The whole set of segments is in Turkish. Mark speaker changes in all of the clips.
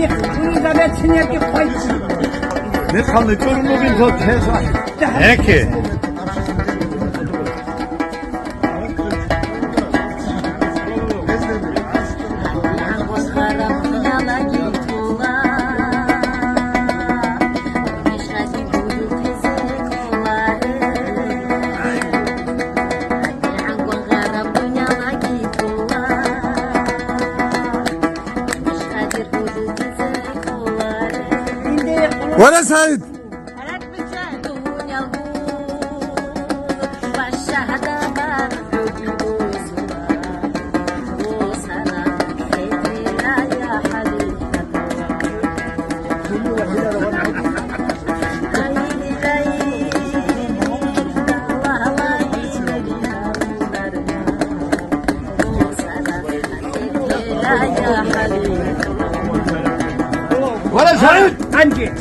Speaker 1: 아니 우리가 친하게 파이치
Speaker 2: 내 삶의 쫄목인 저 태사 이렇게
Speaker 3: ولا سعيد
Speaker 2: ولا سعيد
Speaker 1: 안지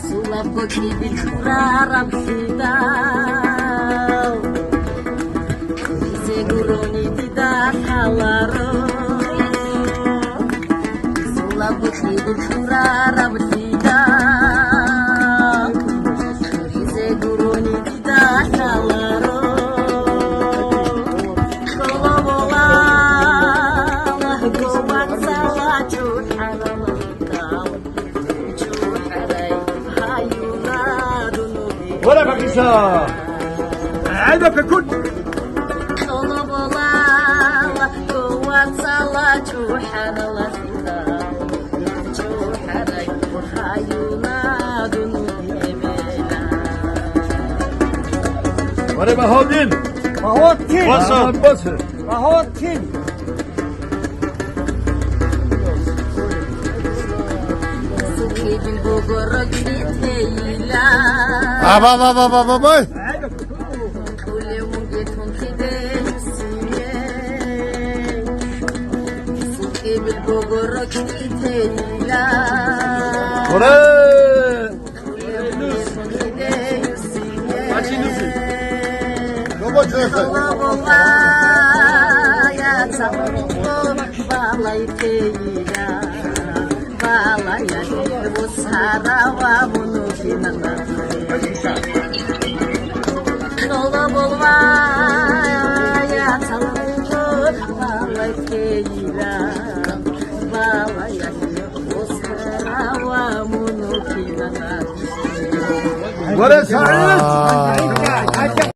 Speaker 4: Sulapoti curarapsida, seguroni tidak halaro. Sulapoti curarapsida, seguroni tidak halaro. Kalau bola lah gobat salah curhalam.
Speaker 2: ولا بكسا
Speaker 1: 알바 백군
Speaker 2: ولا بهودين
Speaker 1: 마호틴
Speaker 2: وصل بس
Speaker 1: 마호틴
Speaker 3: بابا بابا بابا بابا
Speaker 2: ولا ولا سعيد